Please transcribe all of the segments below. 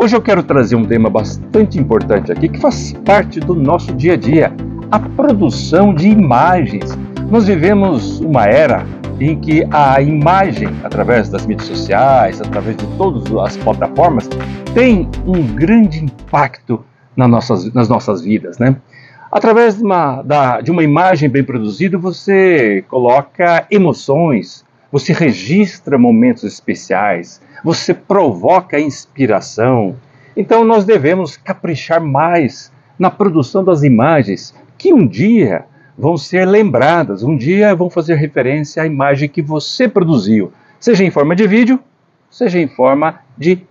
Hoje eu quero trazer um tema bastante importante aqui, que faz parte do nosso dia a dia, a produção de imagens. Nós vivemos uma era em que a imagem, através das mídias sociais, através de todas as plataformas, tem um grande impacto nas nossas vidas, né? Através de uma imagem bem produzida, você coloca emoções, você registra momentos especiais, você provoca inspiração. Então nós devemos caprichar mais na produção das imagens, que um dia vão ser lembradas, um dia vão fazer referência à imagem que você produziu, seja em forma de vídeo, seja em forma de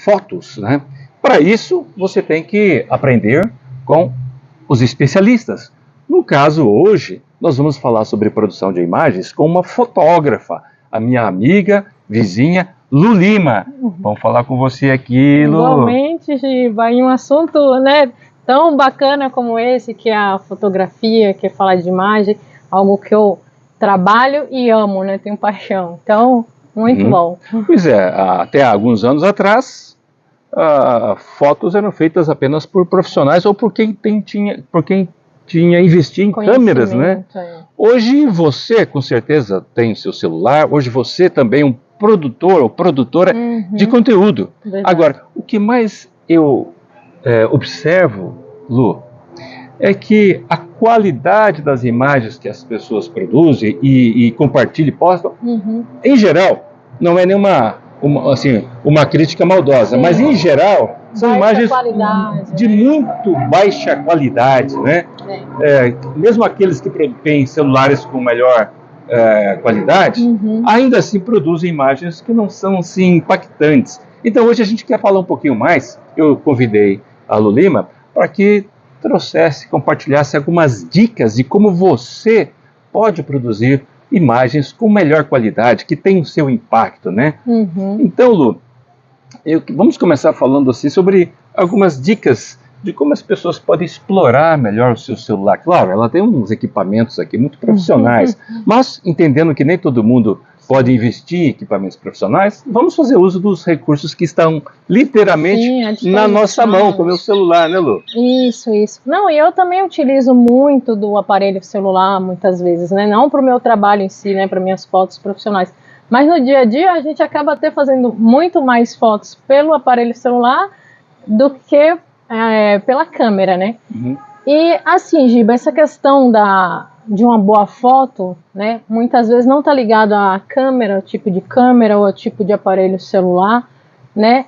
fotos, né? Para isso, você tem que aprender com os especialistas. No caso, hoje, nós vamos falar sobre produção de imagens com uma fotógrafa, a minha amiga, vizinha, Lu Lima. Vamos falar com você aqui, Lu. Igualmente, Giba, em um assunto, né, tão bacana como esse, que é a fotografia, que é falar de imagem, algo que eu trabalho e amo, né, tenho paixão. Então, muito bom. Pois é, até alguns anos atrás, fotos eram feitas apenas por profissionais ou por quem tinha investido em câmeras, né? Hoje você, com certeza, tem seu celular, hoje você também é um produtor ou produtora de conteúdo. Verdade. Agora, o que mais eu observo, Lu, é que a qualidade das imagens que as pessoas produzem e compartilham e postam, em geral, não é nenhuma uma crítica maldosa, mas em geral são imagens de muito baixa qualidade, né? Mesmo aqueles que têm celulares com melhor qualidade, ainda assim produzem imagens que não são assim impactantes. Então hoje a gente quer falar um pouquinho mais. Eu convidei a Lu Lima para que compartilhasse algumas dicas de como você pode produzir imagens com melhor qualidade, que tem o seu impacto, né? Então, Lu, vamos começar falando assim sobre algumas dicas de como as pessoas podem explorar melhor o seu celular. Claro, ela tem uns equipamentos aqui muito profissionais, mas entendendo que nem todo mundo pode investir em equipamentos profissionais, vamos fazer uso dos recursos que estão literalmente na nossa mão, como é o celular, né, Lu? Isso. Não, e eu também utilizo muito do aparelho celular, muitas vezes, né? Não para o meu trabalho em si, né? Para minhas fotos profissionais. Mas no dia a dia a gente acaba até fazendo muito mais fotos pelo aparelho celular do que pela câmera, né? E assim, Giba, essa questão de uma boa foto, né, muitas vezes não está ligado à câmera, ao tipo de câmera ou ao tipo de aparelho celular, né?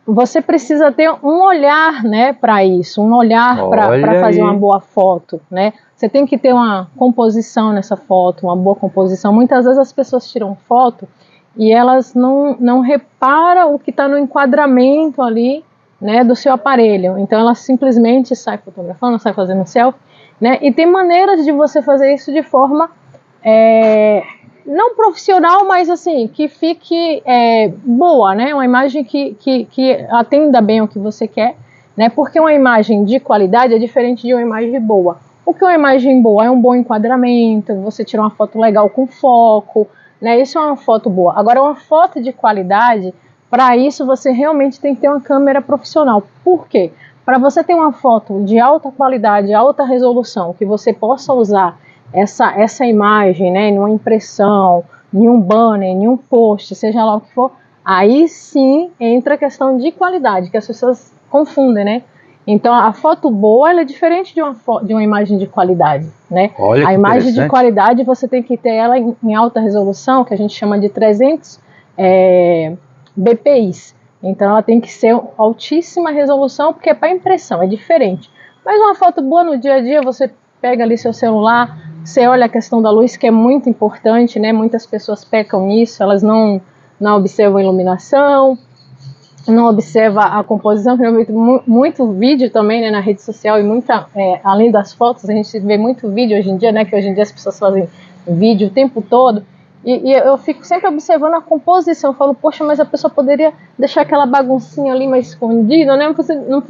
Você precisa ter um olhar, né, para isso, um olhar para fazer uma boa foto, né? Você tem que ter uma composição nessa foto, uma boa composição. Muitas vezes as pessoas tiram foto e elas não reparam o que está no enquadramento ali, né, do seu aparelho. Então ela simplesmente sai fotografando, sai fazendo selfie, né? E tem maneiras de você fazer isso de forma não profissional, mas assim, que fique boa, né? Uma imagem que atenda bem ao que você quer, né? Porque uma imagem de qualidade é diferente de uma imagem boa. O que é uma imagem boa? É um bom enquadramento, você tira uma foto legal com foco, né? Isso é uma foto boa. Agora, uma foto de qualidade, para isso você realmente tem que ter uma câmera profissional. Por quê? Para você ter uma foto de alta qualidade, alta resolução, que você possa usar essa imagem, né, numa impressão, em um banner, em um post, seja lá o que for, aí sim entra a questão de qualidade, que as pessoas confundem, né? Então a foto boa, ela é diferente de uma imagem de qualidade, né? Olha, a imagem de qualidade você tem que ter ela em alta resolução, que a gente chama de 300 bpis. Então ela tem que ser altíssima resolução, porque é para impressão, é diferente. Mas uma foto boa no dia a dia, você pega ali seu celular, você olha a questão da luz, que é muito importante, né? Muitas pessoas pecam nisso, elas não observam a iluminação, não observam a composição, que eu vejo muito vídeo também, né, na rede social, e além das fotos, a gente vê muito vídeo hoje em dia, né? Que hoje em dia as pessoas fazem vídeo o tempo todo. E eu fico sempre observando a composição. Eu falo, poxa, mas a pessoa poderia deixar aquela baguncinha ali mais escondida, né? Você não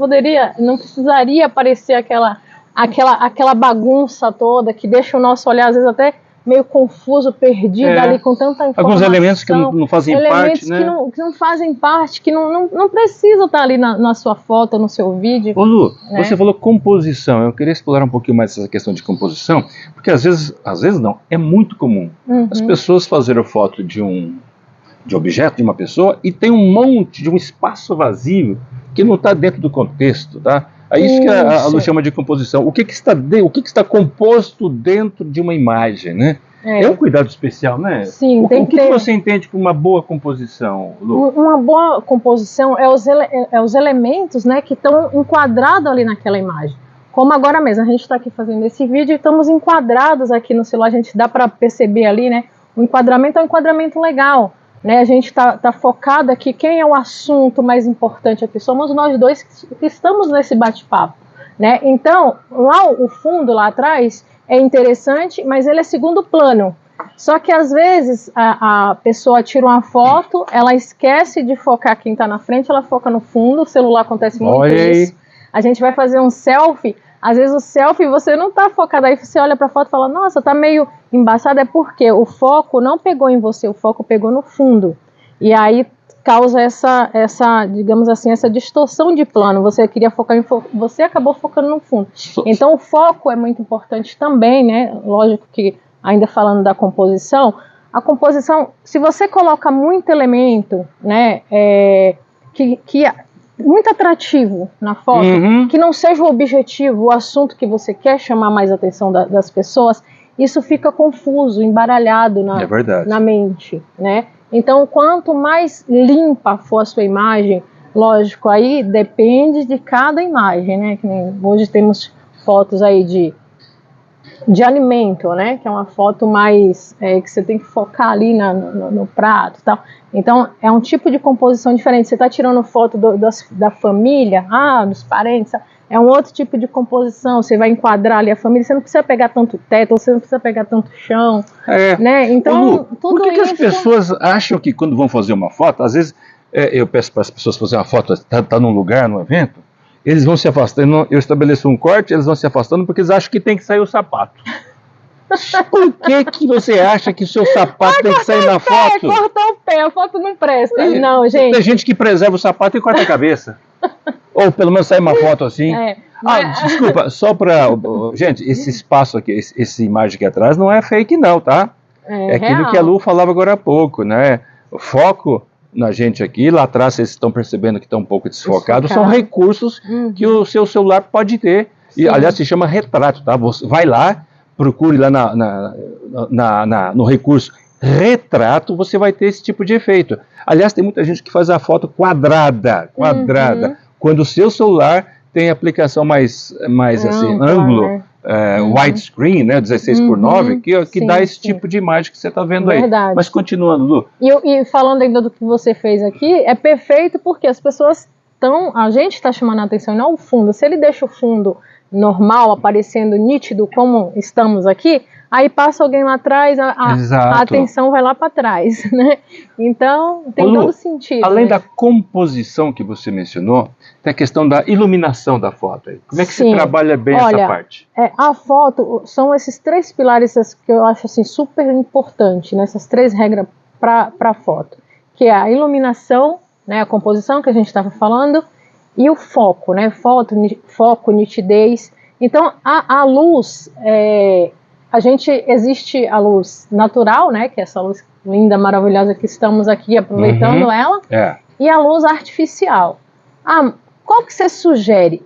precisaria aparecer aquela bagunça toda que deixa o nosso olhar, às vezes, até meio confuso, perdido ali com tanta informação. Alguns elementos que não fazem parte, né? Que não fazem parte, que não precisam estar ali na sua foto, no seu vídeo. Ô Lu, né? Você falou composição, eu queria explorar um pouquinho mais essa questão de composição, porque às vezes não, é muito comum as pessoas fazerem foto de um objeto, de uma pessoa, e tem um monte de um espaço vazio que não está dentro do contexto, tá? É isso que a Lu chama de composição. O que está composto dentro de uma imagem, né? É um cuidado especial, né? Sim, o que você entende por uma boa composição, Lu? Uma boa composição é os elementos, né, que estão enquadrados ali naquela imagem. Como agora mesmo, a gente está aqui fazendo esse vídeo e estamos enquadrados aqui no celular, a gente dá para perceber ali, né? O enquadramento é um enquadramento legal. Né, a gente está focado aqui, quem é o assunto mais importante aqui? Somos nós dois que estamos nesse bate-papo. Né? Então, lá o fundo, lá atrás, é interessante, mas ele é segundo plano. Só que às vezes a pessoa tira uma foto, ela esquece de focar quem está na frente, ela foca no fundo, o celular acontece muito isso. A gente vai fazer um selfie, às vezes o selfie você não está focado, aí você olha para a foto e fala, nossa, tá meio embaçado, é porque o foco não pegou em você, o foco pegou no fundo. E aí causa essa digamos assim, essa distorção de plano. Você queria focar você acabou focando no fundo. Então o foco é muito importante também, né? Lógico que ainda falando da composição, a composição, se você coloca muito elemento, né, que muito atrativo na foto, que não seja o objetivo, o assunto que você quer chamar mais a atenção das pessoas, isso fica confuso, embaralhado na mente, né? Então, quanto mais limpa for a sua imagem, lógico, aí depende de cada imagem, né? Hoje temos fotos aí de alimento, né? Que é uma foto mais que você tem que focar ali no prato e tal. Então, é um tipo de composição diferente. Você está tirando foto da família, dos parentes, é um outro tipo de composição. Você vai enquadrar ali a família, você não precisa pegar tanto teto, você não precisa pegar tanto chão. Né? Então, Lu, tudo por que as pessoas acham que quando vão fazer uma foto, às vezes eu peço para as pessoas fazerem uma foto, tá num lugar, num evento, eles vão se afastando, eu estabeleço um corte, eles vão se afastando porque eles acham que tem que sair o sapato. Por que você acha que o seu sapato tem que sair na foto? Cortar o pé, a foto não presta. Não, gente. Tem gente que preserva o sapato e corta a cabeça. Ou pelo menos sai uma foto assim. Desculpa, só para... Gente, esse espaço aqui, essa imagem aqui atrás não é fake não, tá? É aquilo real. Que a Lu falava agora há pouco, né? O foco na gente aqui, lá atrás vocês estão percebendo que estão um pouco desfocados, são recursos que o seu celular pode ter. E, aliás, se chama retrato, tá? Você vai lá, procure lá no recurso retrato, você vai ter esse tipo de efeito. Aliás, tem muita gente que faz a foto quadrada, quando o seu celular tem aplicação mais assim, ângulo, widescreen, né, 16:9, que dá esse tipo de imagem que você está vendo aí. Mas continuando, Lu. E falando ainda do que você fez aqui, é perfeito porque as pessoas a gente está chamando a atenção, não o fundo. Se ele deixa o fundo normal, aparecendo nítido como estamos aqui, aí passa alguém lá atrás, a atenção vai lá para trás, né? Então, tem todo sentido. Além da composição que você mencionou, tem a questão da iluminação da foto. Como é que você trabalha bem essa parte? A foto, são esses 3 pilares que eu acho assim, super importantes, né? Essas 3 regras para a foto, que é a iluminação, né? A composição que a gente estava falando, e o foco, né? Foco, nitidez. Então, a luz, existe a luz natural, né? Que é essa luz linda, maravilhosa que estamos aqui aproveitando ela, e a luz artificial. Qual que você sugere?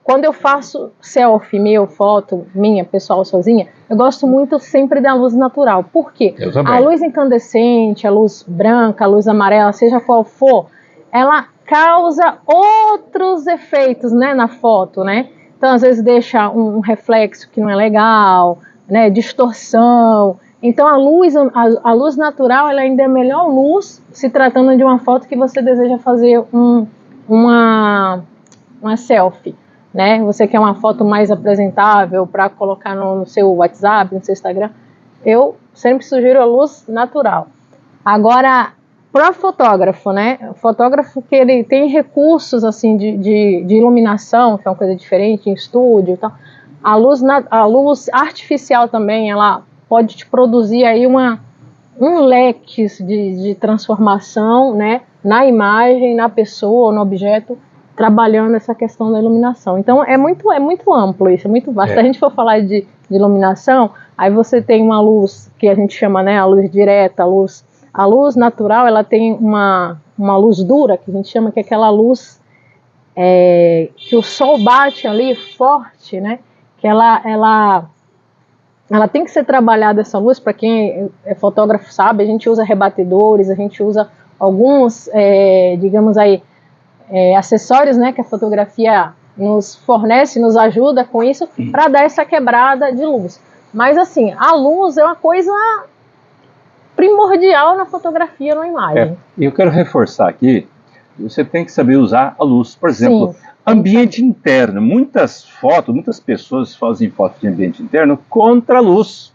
Quando eu faço selfie, foto minha, pessoal, sozinha, eu gosto muito sempre da luz natural. Por quê? A luz incandescente, a luz branca, a luz amarela, seja qual for, ela causa outros efeitos, né, na foto, né? Então, às vezes deixa um reflexo que não é legal, né, distorção. Então, a luz natural, ela ainda é a melhor luz se tratando de uma foto que você deseja fazer uma selfie, né? Você quer uma foto mais apresentável para colocar no seu WhatsApp, no seu Instagram. Eu sempre sugiro a luz natural. Agora, para fotógrafo, né? O fotógrafo que ele tem recursos assim de iluminação, que é uma coisa diferente, em estúdio e tal. A luz artificial também, ela pode te produzir aí um leque de transformação, né, na imagem, na pessoa, no objeto, trabalhando essa questão da iluminação. Então é muito amplo isso, é muito vasto. Se a gente for falar de iluminação, aí você tem uma luz que a gente chama, né, a luz direta, a luz natural, ela tem uma luz dura, que a gente chama que é aquela luz que o sol bate ali forte, né, que ela tem que ser trabalhada, essa luz. Para quem é fotógrafo sabe, a gente usa rebatedores, a gente usa alguns, digamos aí, acessórios, né, que a fotografia nos fornece, nos ajuda com isso, para dar essa quebrada de luz. Mas assim, a luz é uma coisa primordial na fotografia, na imagem. E eu quero reforçar aqui, você tem que saber usar a luz. Por exemplo, Sim, ambiente interno. Muitas pessoas fazem fotos de ambiente interno contra a luz.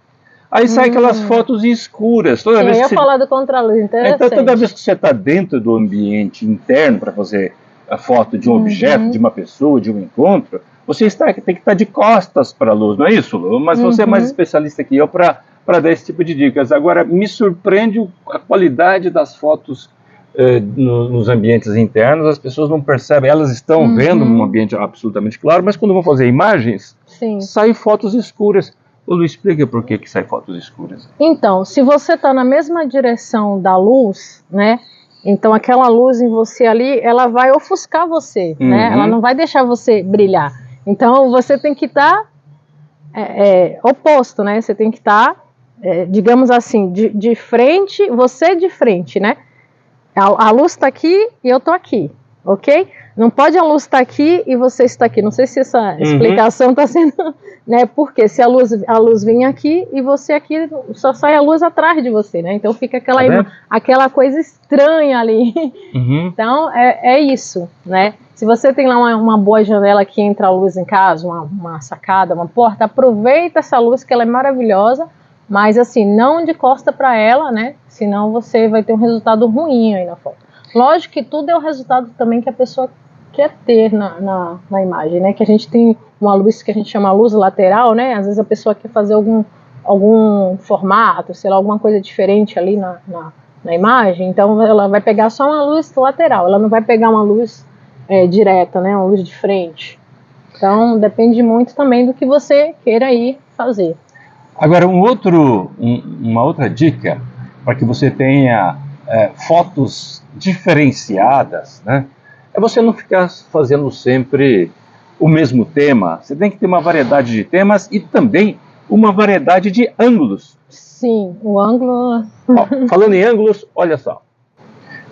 Aí sai aquelas fotos escuras. Toda vez eu ia que falar do contraluz, Então, toda vez que você está dentro do ambiente interno para fazer a foto de um objeto, de uma pessoa, de um encontro, você tem que estar de costas para a luz, não é isso, Lu? Mas você é mais especialista que eu para dar esse tipo de dicas. Agora, me surpreende a qualidade das fotos nos ambientes internos. As pessoas não percebem, elas estão vendo um ambiente absolutamente claro, mas quando vão fazer imagens, saem fotos escuras. O Lu, explica por que sai fotos escuras. Então, se você está na mesma direção da luz, né? Então aquela luz em você ali, ela vai ofuscar você, né? Ela não vai deixar você brilhar. Então você tem que estar oposto, né? Você tem que estar, digamos assim, de frente, você de frente, né? A luz está aqui e eu estou aqui, ok? Não pode a luz estar aqui e você está aqui. Não sei se essa explicação está sendo, né? Porque se a luz vem aqui e você aqui, só sai a luz atrás de você, né? Então fica aquela coisa estranha ali. Então é isso, né? Se você tem lá uma boa janela que entra a luz em casa, uma sacada, uma porta, aproveita essa luz que ela é maravilhosa, mas assim, não de costa para ela, né? Senão você vai ter um resultado ruim aí na foto. Lógico que tudo é o resultado também que a pessoa quer ter na imagem, né? Que a gente tem uma luz que a gente chama luz lateral, né? Às vezes a pessoa quer fazer algum formato, sei lá, alguma coisa diferente ali na imagem, então ela vai pegar só uma luz lateral, ela não vai pegar uma luz direta, né? Uma luz de frente. Então depende muito também do que você queira aí fazer. Agora, uma outra dica para que você tenha fotos diferenciadas, né? É você não ficar fazendo sempre o mesmo tema. Você tem que ter uma variedade de temas e também uma variedade de ângulos. Sim, o ângulo... Falando em ângulos, olha só.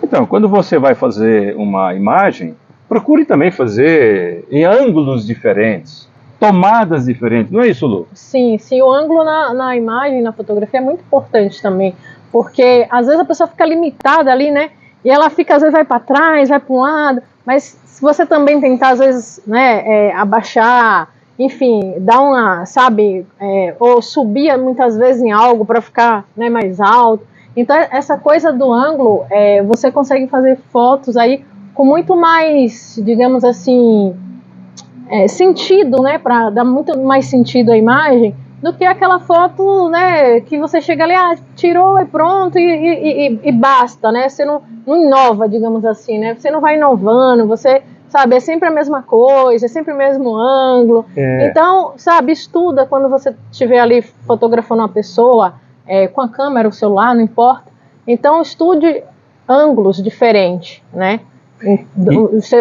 Então, quando você vai fazer uma imagem, procure também fazer em ângulos diferentes, tomadas diferentes. Não é isso, Lu? Sim, o ângulo na imagem, na fotografia é muito importante também, porque às vezes a pessoa fica limitada ali, né? E ela fica, às vezes vai para trás, vai para um lado, mas se você também tentar, às vezes, né, abaixar, enfim, dar uma, sabe, ou subir muitas vezes em algo para ficar, né, mais alto. Então, essa coisa do ângulo, você consegue fazer fotos aí com muito mais, digamos assim, sentido, né, para dar muito mais sentido à imagem, do que aquela foto, né, que você chega ali, tirou e pronto e basta, né? Você não inova, digamos assim, né? Você não vai inovando, você, sabe, é sempre a mesma coisa, é sempre o mesmo ângulo. Então, sabe, estuda quando você estiver ali fotografando uma pessoa, com a câmera, o celular, não importa. Então, estude ângulos diferentes, né?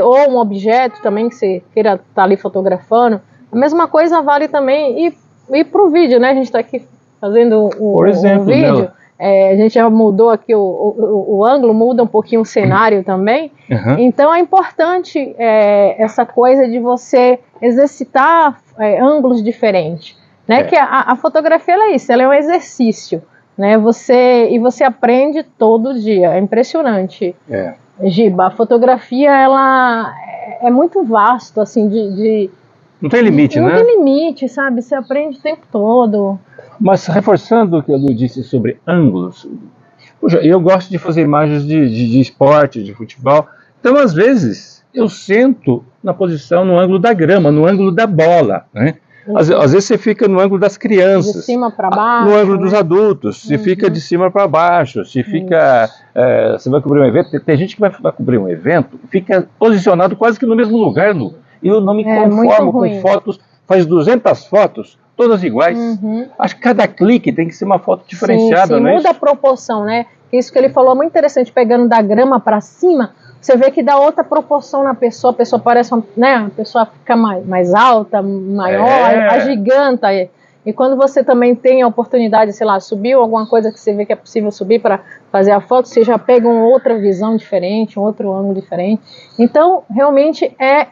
Ou um objeto também que você queira estar ali fotografando. A mesma coisa vale também e para o vídeo, né? A gente está aqui fazendo Por exemplo, um vídeo. A gente já mudou aqui o ângulo, muda um pouquinho o cenário também. Então é importante essa coisa de você exercitar ângulos diferentes, né? Que a fotografia ela é isso, ela é um exercício, né? Você aprende todo dia, é impressionante. Giba, a fotografia ela é muito vasto, assim, não tem limite, né? Não tem limite, sabe? Você aprende o tempo todo. Mas reforçando o que a Lu disse sobre ângulos, eu gosto de fazer imagens de esporte, de futebol. Então, às vezes, eu sento na posição, no ângulo da grama, no ângulo da bola, né? Às vezes você fica no ângulo das crianças. De cima para baixo. No ângulo dos adultos. Se fica de cima para baixo. Se fica... você vai cobrir um evento. Tem gente que vai cobrir um evento, fica posicionado quase que no mesmo lugar, Lu. E eu não me conformo com fotos. Faz 200 fotos, todas iguais. Acho que cada clique tem que ser uma foto diferenciada, sim, não é muda isso? a proporção, né? Isso que ele falou é muito interessante, pegando da grama para cima, você vê que dá outra proporção na pessoa, a pessoa parece, né? A pessoa fica mais alta, maior, agiganta. E quando você também tem a oportunidade, sei lá, subiu alguma coisa que você vê que é possível subir para fazer a foto, você já pega uma outra visão diferente, um outro ângulo diferente. Então, realmente é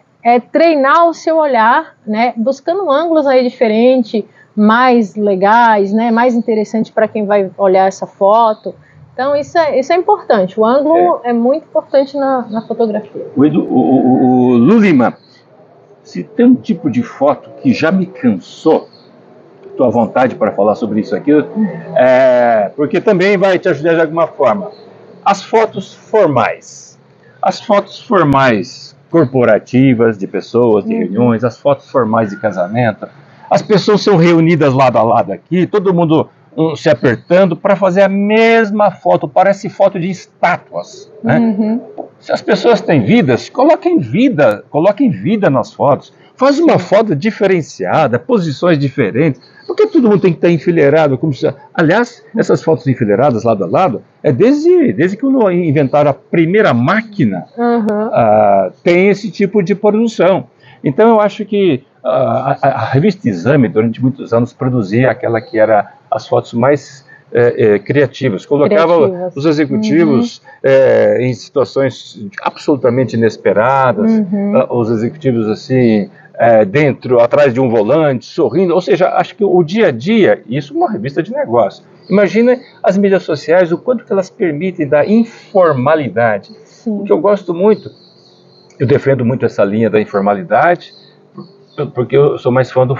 treinar o seu olhar, né, buscando ângulos aí diferentes, mais legais, né, mais interessantes para quem vai olhar essa foto. Então isso é importante, o ângulo é muito importante na fotografia. O Lu Lima, se tem um tipo de foto que já me cansou, estou à vontade para falar sobre isso aqui, porque também vai te ajudar de alguma forma. As fotos formais. As fotos formais corporativas, de pessoas, de reuniões, as fotos formais de casamento. As pessoas são reunidas lado a lado aqui, todo mundo se apertando para fazer a mesma foto, parece foto de estátuas, né? Se as pessoas têm vidas, coloquem vida nas fotos. Faz uma foto diferenciada, posições diferentes. Por que todo mundo tem que estar enfileirado? Aliás, essas fotos enfileiradas lado a lado, desde que inventaram a primeira máquina, tem esse tipo de produção. Então eu acho que a revista Exame, durante muitos anos, produzia aquela que era as fotos mais criativas. Colocava os executivos em situações absolutamente inesperadas, os executivos assim... atrás de um volante, sorrindo, ou seja, acho que o dia a dia, isso é uma revista de negócio. Imagina as mídias sociais, o quanto que elas permitem da informalidade. O que eu gosto muito, eu defendo muito essa linha da informalidade, porque eu sou mais fã do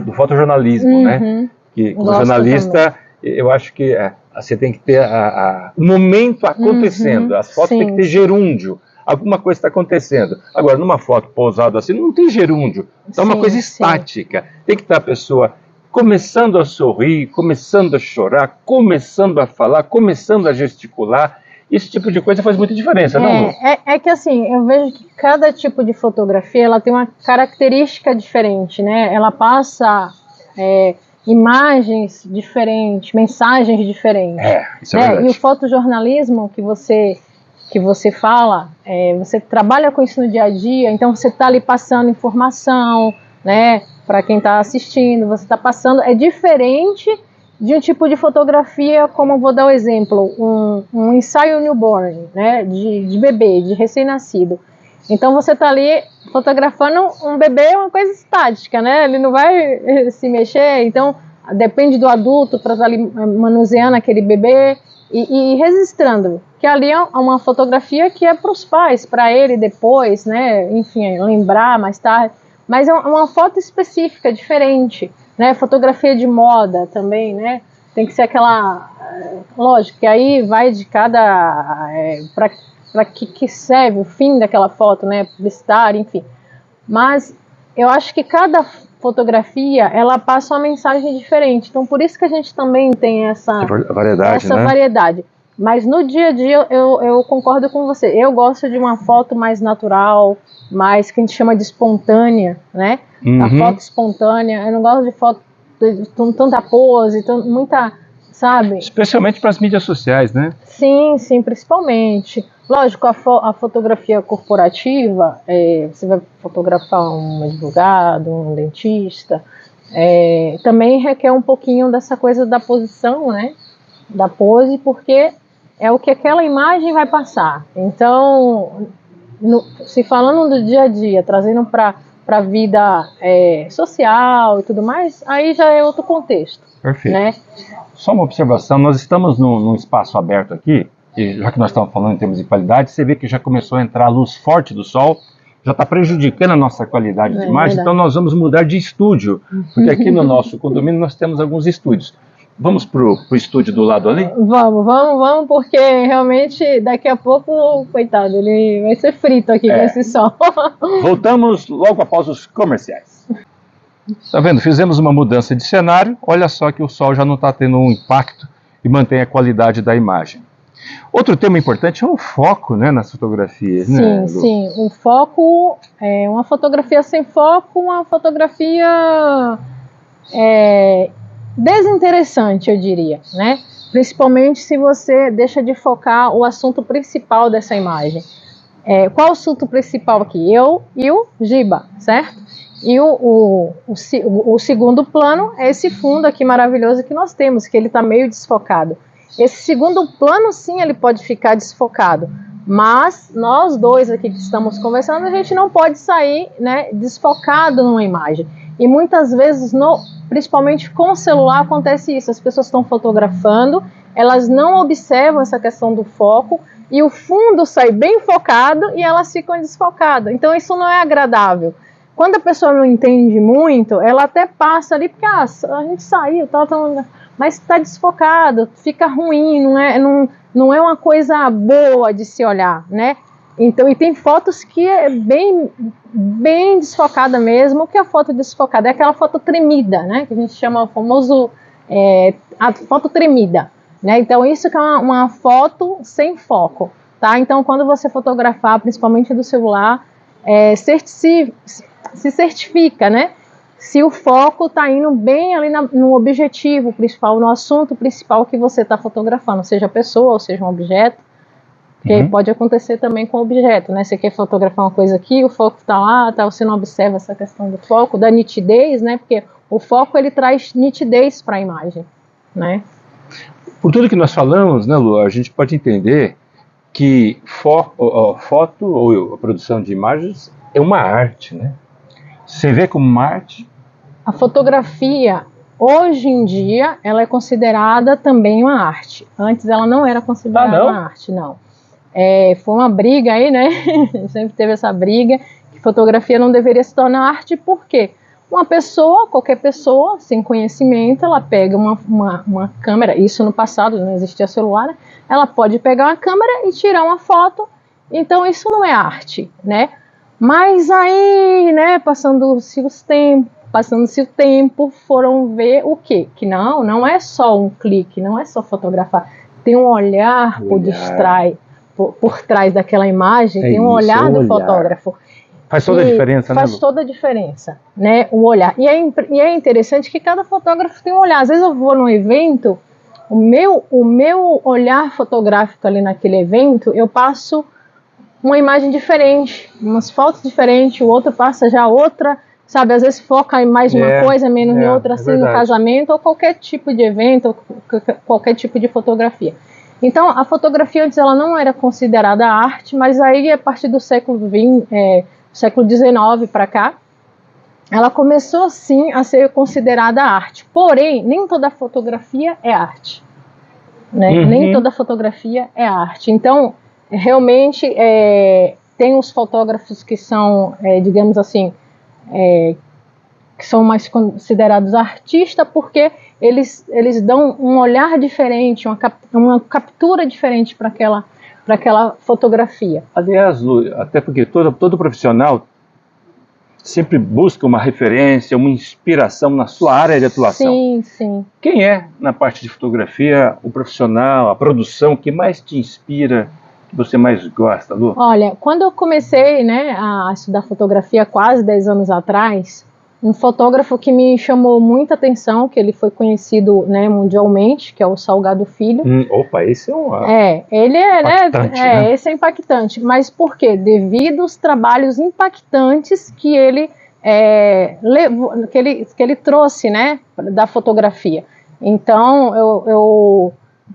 fotojornalismo, né? Que como jornalista, eu acho que você tem que ter o momento acontecendo, as fotos têm que ter gerúndio. Alguma coisa está acontecendo. Agora, numa foto pousada assim, não tem gerúndio. É uma coisa estática. Tem que estar a pessoa começando a sorrir, começando a chorar, começando a falar, começando a gesticular. Esse tipo de coisa faz muita diferença, não? É que assim, eu vejo que cada tipo de fotografia, ela tem uma característica diferente, né? Ela passa imagens diferentes, mensagens diferentes. Isso é verdade. E o fotojornalismo que você fala, você trabalha com isso no dia a dia, então você está ali passando informação, né, para quem está assistindo, você está passando, é diferente de um tipo de fotografia, como eu vou dar o exemplo, um ensaio newborn, né, de bebê, de recém-nascido. Então você está ali fotografando um bebê, é uma coisa estática, né, ele não vai se mexer, então depende do adulto para estar ali manuseando aquele bebê, e registrando, que ali é uma fotografia que é para os pais, para ele depois, né, enfim, lembrar mais tarde, mas é uma foto específica, diferente, né, fotografia de moda também, né, tem que ser aquela, lógico, que aí vai de cada, para que serve o fim daquela foto, né, publicitária, enfim, mas eu acho que cada fotografia, ela passa uma mensagem diferente. Então, por isso que a gente também tem essa variedade. Mas no dia a dia, eu concordo com você. Eu gosto de uma foto mais natural, mais que a gente chama de espontânea, né? A foto espontânea. Eu não gosto de foto com tanta pose, muita, sabe? Especialmente para as mídias sociais, né? Sim, principalmente. Lógico, a fotografia corporativa, você vai fotografar um advogado, um dentista, também requer um pouquinho dessa coisa da posição, né? Da pose, porque é o que aquela imagem vai passar. Então, se falando do dia a dia, trazendo para a vida social e tudo mais, aí já é outro contexto. Perfeito. Né? Só uma observação, nós estamos num espaço aberto aqui, e já que nós estamos falando em termos de qualidade, você vê que já começou a entrar a luz forte do sol, já está prejudicando a nossa qualidade de imagem, então nós vamos mudar de estúdio, porque aqui no nosso condomínio nós temos alguns estúdios. Vamos pro estúdio do lado ali? Vamos, porque realmente daqui a pouco, coitado, ele vai ser frito aqui com esse sol. Voltamos logo após os comerciais. Tá vendo? Fizemos uma mudança de cenário, olha só que o sol já não está tendo um impacto e mantém a qualidade da imagem. Outro tema importante é o foco, né, nas fotografias, sim, né, Lu? Sim, o foco, uma fotografia sem foco, uma fotografia desinteressante, eu diria, né? Principalmente se você deixa de focar o assunto principal dessa imagem. Qual o assunto principal aqui? Eu e o Giba, certo? E o segundo plano é esse fundo aqui maravilhoso que nós temos, que ele está meio desfocado. Esse segundo plano, sim, ele pode ficar desfocado, mas nós dois aqui que estamos conversando, a gente não pode sair, né, desfocado numa imagem. E muitas vezes, principalmente com o celular, acontece isso. As pessoas estão fotografando, elas não observam essa questão do foco, e o fundo sai bem focado e elas ficam desfocadas. Então isso não é agradável. Quando a pessoa não entende muito, ela até passa ali, porque a gente saiu, mas está desfocado, fica ruim, não é uma coisa boa de se olhar, né? Então, e tem fotos que é bem desfocada mesmo. O que é a foto desfocada? É aquela foto tremida, né? Que a gente chama o famoso a foto tremida. Né? Então, isso que é uma foto sem foco, tá? Então, quando você fotografar, principalmente do celular, se certifica, né? Se o foco está indo bem ali no objetivo principal, no assunto principal que você está fotografando, seja pessoa ou seja um objeto, porque pode acontecer também com o objeto, né? Você quer fotografar uma coisa aqui, o foco está lá, tá? Você não observa essa questão do foco, da nitidez, né? Porque o foco, ele traz nitidez para a imagem, né? Por tudo que nós falamos, né, Lu, a gente pode entender que foto ou a produção de imagens é uma arte, né? Você vê como uma arte? A fotografia, hoje em dia, ela é considerada também uma arte. Antes ela não era considerada uma arte, não. Foi uma briga aí, né? Sempre teve essa briga, que fotografia não deveria se tornar arte, por quê? Uma pessoa, qualquer pessoa, sem conhecimento, ela pega uma câmera, isso no passado, não existia celular, né? Ela pode pegar uma câmera e tirar uma foto, então isso não é arte, né? Mas aí, né, passando-se o tempo, foram ver o quê? Que não é só um clique, não é só fotografar, tem um olhar por trás daquela imagem, tem um olhar do fotógrafo. Faz toda a diferença, né? Faz toda a diferença, né? O olhar. E é interessante que cada fotógrafo tem um olhar. Às vezes eu vou num evento, o meu olhar fotográfico ali naquele evento, eu passo uma imagem diferente, umas fotos diferentes, o outro passa já outra, sabe? Às vezes foca em mais uma coisa, menos em outra, assim, no casamento, ou qualquer tipo de evento, ou qualquer tipo de fotografia. Então, a fotografia antes ela não era considerada arte, mas aí a partir do século XIX para cá, ela começou sim a ser considerada arte. Porém, nem toda fotografia é arte, né? Nem toda fotografia é arte. Então, realmente, tem os fotógrafos que são, digamos assim, que são mais considerados artistas porque eles dão um olhar diferente, uma captura diferente para aquela fotografia. Aliás, Lu, até porque todo profissional sempre busca uma referência, uma inspiração na sua área de atuação. Sim, sim. Quem é, na parte de fotografia, o profissional, a produção que mais te inspira, que você mais gosta, Lu? Olha, quando eu comecei, né, a estudar fotografia quase 10 anos atrás, um fotógrafo que me chamou muita atenção, que ele foi conhecido, né, mundialmente, que é o Salgado Filho. Opa, esse é um... ele é, né? Esse é impactante. Mas por quê? Devido aos trabalhos impactantes que ele que ele trouxe, né, da fotografia. Então, eu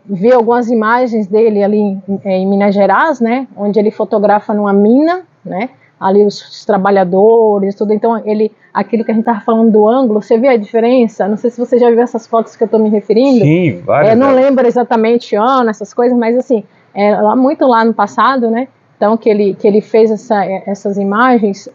vi algumas imagens dele ali em Minas Gerais, né, onde ele fotografa numa mina, né, ali os trabalhadores, tudo. Então, aquilo que a gente estava falando do ângulo, você vê a diferença? Não sei se você já viu essas fotos que eu estou me referindo. Sim, várias. Não lembro exatamente ano, essas coisas, mas assim, muito lá no passado, né? Então, que ele fez essas imagens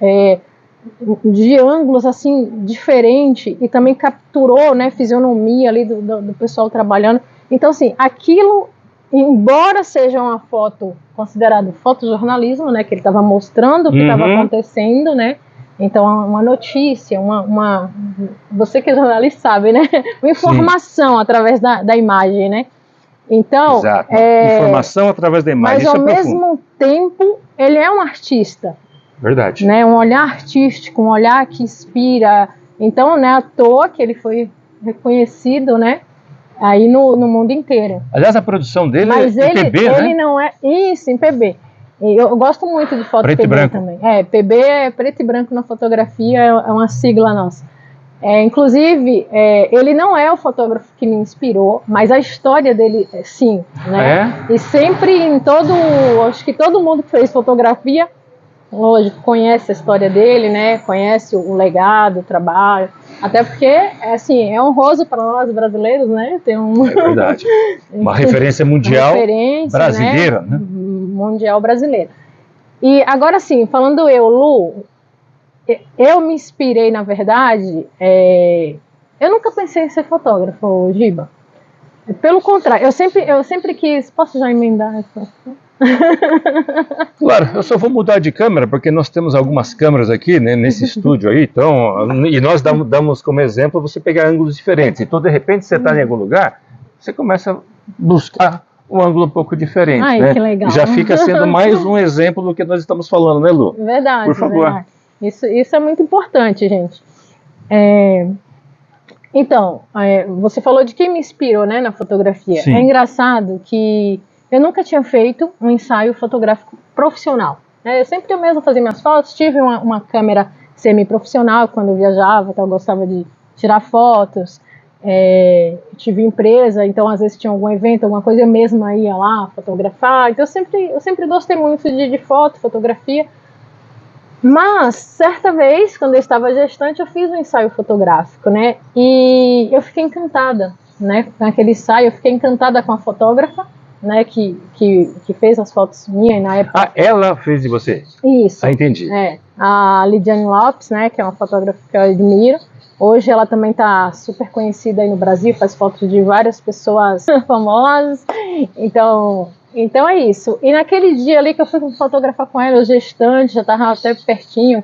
de ângulos, assim, diferente e também capturou, né, fisionomia ali do pessoal trabalhando. Então, assim, aquilo, embora seja uma foto considerada fotojornalismo, né, que ele estava mostrando o que estava acontecendo, né, Então, uma notícia, você que é jornalista sabe, né? Uma informação através da imagem, né? Então, exato. Informação através da imagem. Mas ao mesmo tempo, ele é um artista. Verdade. Né? Um olhar artístico, um olhar que inspira. Então, não é à toa que ele foi reconhecido, né? Aí no mundo inteiro. Aliás, a produção dele mas é em PB, né? Ele não é... Isso, em PB. Eu gosto muito de foto preto PB e branco. também. PB é preto e branco na fotografia, é uma sigla nossa. Inclusive, ele não é o fotógrafo que me inspirou, mas a história dele, sim. Né? E sempre acho que todo mundo que fez fotografia, lógico, conhece a história dele, né? Conhece o legado, o trabalho. Até porque, assim, é honroso para nós brasileiros, né? Ter É verdade. Uma referência mundial brasileira, né? Mundial brasileira. E agora sim, falando Lu, eu me inspirei, na verdade, eu nunca pensei em ser fotógrafo, Giba. Pelo contrário, eu sempre quis... Posso já emendar? Claro, eu só vou mudar de câmera, porque nós temos algumas câmeras aqui, né, nesse estúdio aí, então, e nós damos como exemplo você pegar ângulos diferentes. Então, de repente, você está em algum lugar, você começa a buscar um ângulo um pouco diferente. Ai, né? Que legal. E já fica sendo mais um exemplo do que nós estamos falando, né, Lu? Verdade. Por favor. Verdade. Isso é muito importante, gente. Então, você falou de quem me inspirou, né, na fotografia. Sim. É engraçado que eu nunca tinha feito um ensaio fotográfico profissional. Né? Eu mesmo fazia minhas fotos, tive uma câmera semi-profissional quando eu viajava, então eu gostava de tirar fotos. Tive empresa, então às vezes tinha algum evento, alguma coisa, eu mesma ia lá fotografar. Então eu sempre gostei muito de foto, fotografia. Mas, certa vez, quando eu estava gestante, eu fiz um ensaio fotográfico, né? E eu fiquei encantada, né? Naquele ensaio, eu fiquei encantada com a fotógrafa, né? Que fez as fotos minhas na época. Ah, ela fez de você? Isso. Ah, entendi. A Lidiane Lopes, né? Que é uma fotógrafa que eu admiro. Hoje ela também está super conhecida aí no Brasil, faz fotos de várias pessoas famosas. Então é isso. E naquele dia ali que eu fui fotografar com ela, o gestante, já estava até pertinho,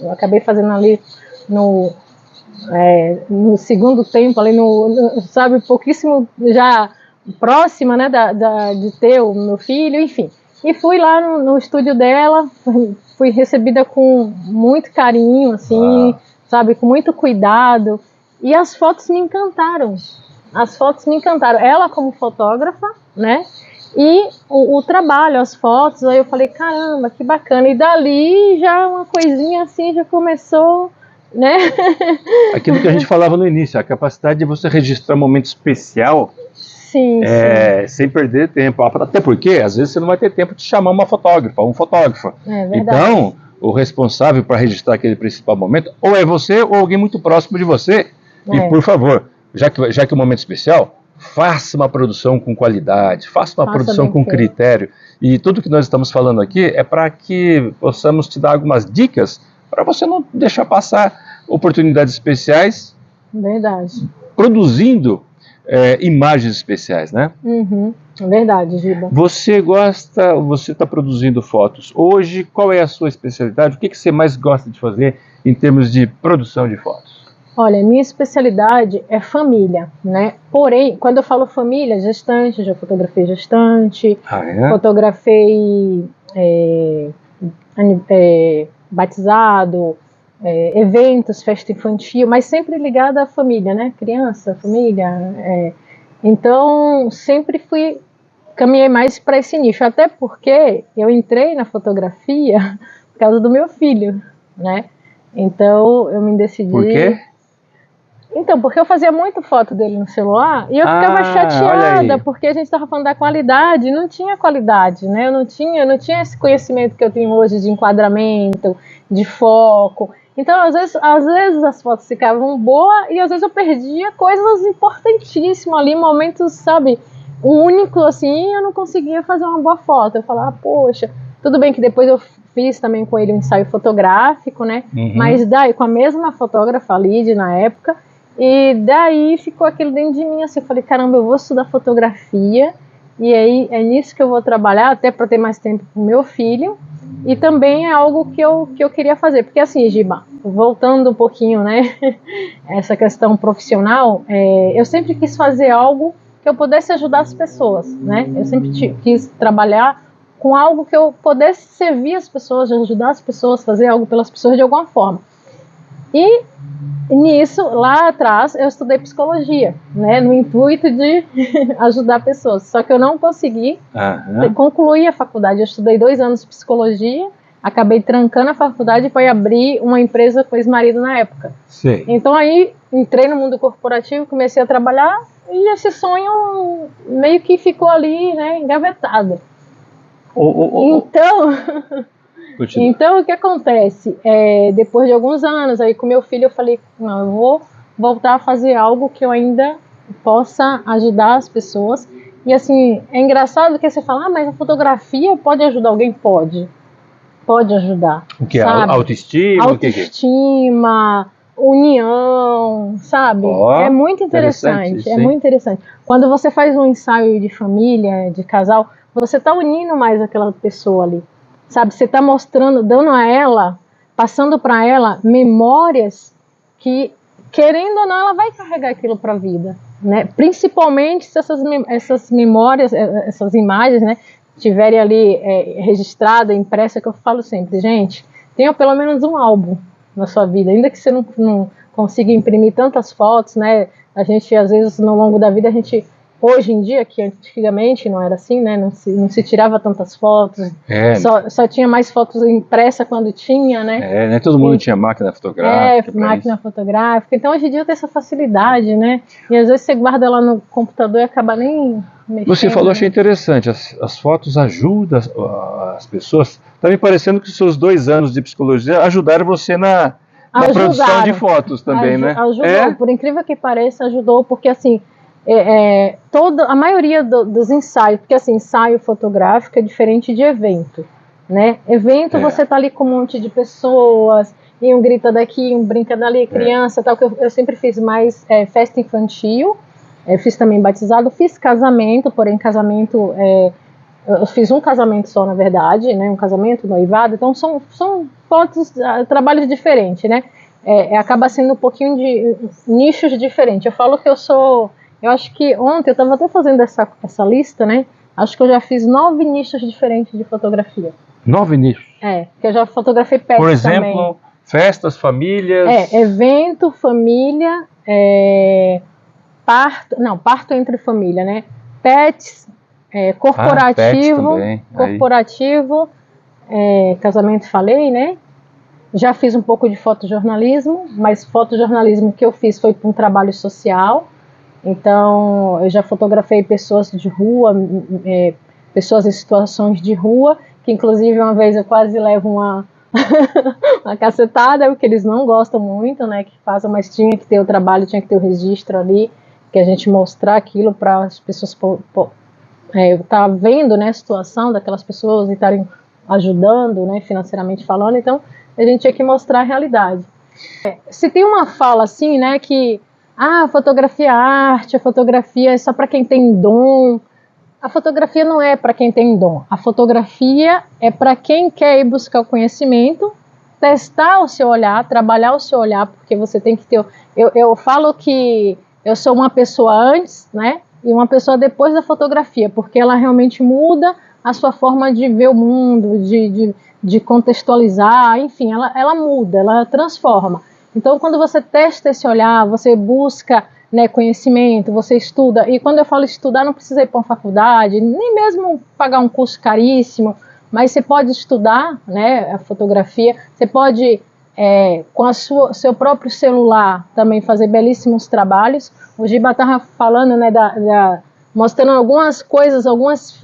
eu acabei fazendo ali no segundo tempo, ali sabe, pouquíssimo já próxima, né, de ter o meu filho, enfim. E fui lá no estúdio dela, fui recebida com muito carinho, assim, sabe, com muito cuidado. E as fotos me encantaram. Ela como fotógrafa, né? E o trabalho, as fotos, aí eu falei, caramba, que bacana. E dali já uma coisinha assim já começou, né? Aquilo que a gente falava no início, a capacidade de você registrar um momento especial. Sim. Sem perder tempo. Até porque, às vezes, você não vai ter tempo de chamar uma fotógrafa, um fotógrafo. Então, o responsável para registrar aquele principal momento, ou é você, ou alguém muito próximo de você. E, por favor, já que é um momento especial, faça uma produção com qualidade, faça uma produção com critério. E tudo que nós estamos falando aqui é para que possamos te dar algumas dicas para você não deixar passar oportunidades especiais. Verdade. Produzindo imagens especiais, né? Verdade, Giba. Você está produzindo fotos. Hoje, qual é a sua especialidade? O que você mais gosta de fazer em termos de produção de fotos? Olha, minha especialidade é família, né? Porém, quando eu falo família, gestante, já fotografei gestante, fotografei batizado, eventos, festa infantil, mas sempre ligada à família, né? Criança, família. Então, sempre caminhei mais para esse nicho, até porque eu entrei na fotografia por causa do meu filho, né? Então, eu me decidi... Por quê? Então, porque eu fazia muito foto dele no celular e eu ficava chateada, porque a gente estava falando da qualidade, não tinha qualidade, né? Eu não tinha esse conhecimento que eu tenho hoje de enquadramento, de foco. Então, às vezes as fotos ficavam boas e às vezes eu perdia coisas importantíssimas ali, momentos, sabe, únicos assim, eu não conseguia fazer uma boa foto. Eu falava, poxa, tudo bem que depois eu fiz também com ele um ensaio fotográfico, né? Mas daí, com a mesma fotógrafa, a Lid, na época, e daí ficou aquilo dentro de mim, assim, eu falei, caramba, eu vou estudar fotografia, e aí é nisso que eu vou trabalhar, até para ter mais tempo com meu filho, E também é algo que eu queria fazer, porque assim, Giba, voltando um pouquinho, né, essa questão profissional, eu sempre quis fazer algo que eu pudesse ajudar as pessoas, né, eu sempre quis trabalhar com algo que eu pudesse servir as pessoas, ajudar as pessoas, fazer algo pelas pessoas de alguma forma. E nisso, lá atrás, eu estudei psicologia, né, no intuito de ajudar pessoas. Só que eu não consegui concluir a faculdade. Eu estudei 2 anos de psicologia, acabei trancando a faculdade e foi abrir uma empresa com ex-marido na época. Sim. Então aí, entrei no mundo corporativo, comecei a trabalhar e esse sonho meio que ficou ali, né, engavetado. Então, o que acontece? Depois de alguns anos, aí com meu filho eu falei, não, eu vou voltar a fazer algo que eu ainda possa ajudar as pessoas. E assim, é engraçado que você fala, mas a fotografia pode ajudar alguém? Pode ajudar. O que é? Autoestima? Autoestima, união, sabe? É muito interessante, é muito interessante. Quando você faz um ensaio de família, de casal, você está unindo mais aquela pessoa ali. Sabe, você está mostrando, dando a ela, passando para ela memórias que, querendo ou não, ela vai carregar aquilo para a vida, né? Principalmente se essas memórias, essas imagens, né, estiverem ali registrada, impressa, que eu falo sempre, gente, tenha pelo menos um álbum na sua vida, ainda que você não consiga imprimir tantas fotos, né? A gente, às vezes, no longo da vida, hoje em dia, que antigamente não era assim, né? Não se tirava tantas fotos, só tinha mais fotos impressa quando tinha, né? Né? Todo mundo tinha máquina fotográfica. Máquina fotográfica. Então, hoje em dia tem essa facilidade, né? E às vezes você guarda lá no computador e acaba nem mexendo. Você falou, achei interessante, as fotos ajudam as pessoas. Está me parecendo que os seus 2 anos de psicologia ajudaram você na produção de fotos também, né? Ajudou, por incrível que pareça, ajudou, porque assim, a maioria dos ensaios, porque assim, ensaio fotográfico é diferente de evento, né? Evento você tá ali com um monte de pessoas, e um grita daqui, um brinca dali, criança, tal, que eu sempre fiz mais festa infantil, fiz também batizado, fiz casamento, porém casamento, eu fiz um casamento só, na verdade, né? Um casamento, noivado, então são fotos, trabalhos diferentes, né? Acaba sendo um pouquinho de nichos diferentes. Eu falo que eu acho que ontem eu estava até fazendo essa lista, né? Acho que eu já fiz 9 nichos diferentes de fotografia. 9 nichos? Que eu já fotografei pets também. Por exemplo, festas, famílias... evento, família, parto entre família, né? Pets, corporativo, casamento falei, né? Já fiz um pouco de fotojornalismo, mas fotojornalismo que eu fiz foi para um trabalho social. Então, eu já fotografei pessoas de rua, pessoas em situações de rua, que inclusive uma vez eu quase levo uma cacetada, porque eles não gostam muito, né, que façam, mas tinha que ter o trabalho, tinha que ter o registro ali, que a gente mostrar aquilo para as pessoas estar vendo, né, a situação daquelas pessoas e estarem ajudando, né, financeiramente falando. Então, a gente tinha que mostrar a realidade. Se tem uma fala assim, né, que a fotografia é arte, a fotografia é só para quem tem dom. A fotografia não é para quem tem dom. A fotografia é para quem quer ir buscar o conhecimento, testar o seu olhar, trabalhar o seu olhar, porque você tem que ter... Eu falo que eu sou uma pessoa antes, né, e uma pessoa depois da fotografia, porque ela realmente muda a sua forma de ver o mundo, de contextualizar, enfim, ela muda, ela transforma. Então, quando você testa esse olhar, você busca, né, conhecimento, você estuda, e quando eu falo estudar, não precisa ir para uma faculdade, nem mesmo pagar um curso caríssimo, mas você pode estudar, né, a fotografia, você pode, com seu próprio celular, também fazer belíssimos trabalhos. O Giba estava falando, né, mostrando algumas coisas, algumas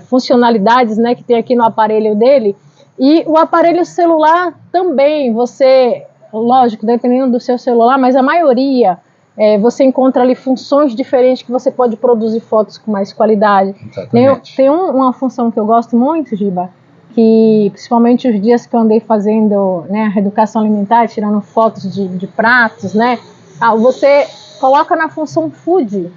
funcionalidades, né, que tem aqui no aparelho dele, e o aparelho celular também, lógico, dependendo do seu celular, mas a maioria, você encontra ali funções diferentes que você pode produzir fotos com mais qualidade. Tem uma função que eu gosto muito, Giba, que principalmente os dias que eu andei fazendo, né, a reeducação alimentar, tirando fotos de pratos, né, você coloca na função food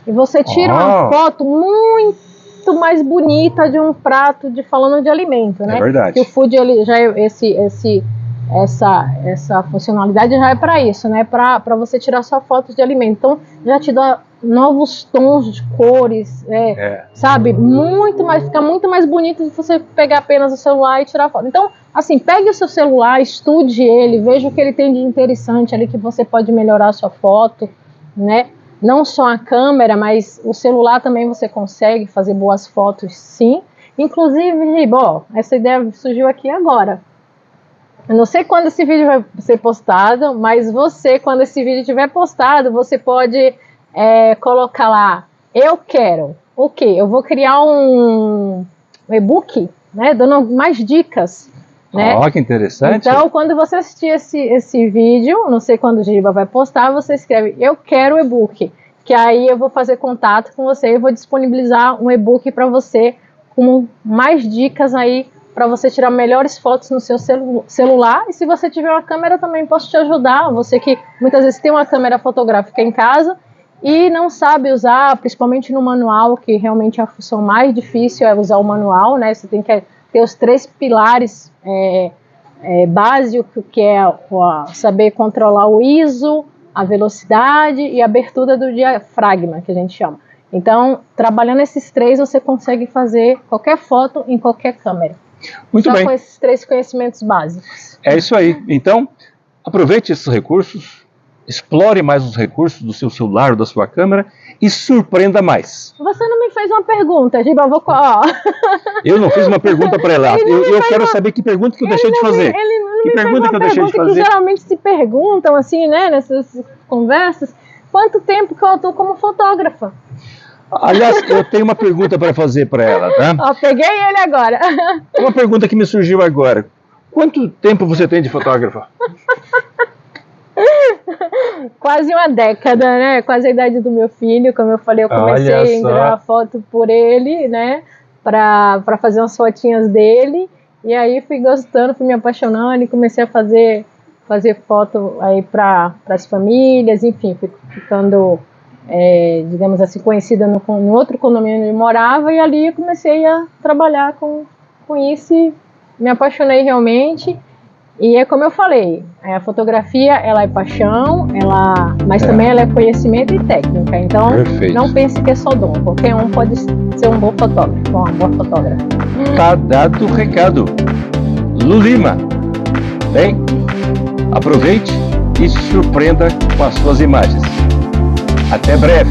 e você tira uma foto muito muito mais bonita de um prato falando de alimento, né? É verdade. Que o food, ele já essa funcionalidade já é para isso, né? Para você tirar só fotos de alimento. Então já te dá novos tons de cores, sabe? Fica muito mais bonito se você pegar apenas o celular e tirar foto. Então, assim, pegue o seu celular, estude ele, veja o que ele tem de interessante ali que você pode melhorar a sua foto, né? Não só a câmera, mas o celular também você consegue fazer boas fotos, sim. Inclusive, essa ideia surgiu aqui agora. Eu não sei quando esse vídeo vai ser postado, mas você, quando esse vídeo estiver postado, você pode colocar lá, eu quero o quê? Eu vou criar um e-book, né, dando mais dicas, né? Que interessante. Então, quando você assistir esse vídeo, não sei quando o Giba vai postar, você escreve, eu quero e-book, que aí eu vou fazer contato com você e vou disponibilizar um e-book para você com mais dicas aí para você tirar melhores fotos no seu celular. E se você tiver uma câmera, também posso te ajudar. Você que muitas vezes tem uma câmera fotográfica em casa e não sabe usar, principalmente no manual, que realmente a função mais difícil é usar o manual, né? Você tem que ter os 3 pilares básicos, que é saber controlar o ISO, a velocidade e a abertura do diafragma, que a gente chama. Então, trabalhando esses 3, você consegue fazer qualquer foto em qualquer câmera. Muito bem. Com esses 3 conhecimentos básicos. É isso aí. Então, aproveite esses recursos, explore mais os recursos do seu celular ou da sua câmera e surpreenda mais. Você não me fez uma pergunta, Giba. Eu não fiz uma pergunta para ela. Eu quero saber que pergunta que eu deixei de fazer. Que pergunta que eu deixei de fazer? Que geralmente se perguntam, assim, né, nessas conversas, quanto tempo que eu atuo como fotógrafa? Aliás, eu tenho uma pergunta para fazer para ela, tá? Peguei ele agora. Uma pergunta que me surgiu agora. Quanto tempo você tem de fotógrafa? Quase uma década, né? Quase a idade do meu filho. Como eu falei, eu comecei a tirar foto por ele, né? Para fazer umas fotinhas dele. E aí fui gostando, fui me apaixonando e comecei a fazer foto aí para as famílias, enfim, fui ficando, digamos assim, conhecida no outro condomínio onde eu morava, e ali eu comecei a trabalhar com isso e me apaixonei realmente. E é como eu falei, a fotografia, ela é paixão, mas também ela é conhecimento e técnica. Então, Perfeito. Não pense que é só dom. Qualquer um pode ser um bom fotógrafo, uma boa fotógrafa. Tá dado o recado. Lu Lima, bem, aproveite e se surpreenda com as suas imagens. Até breve.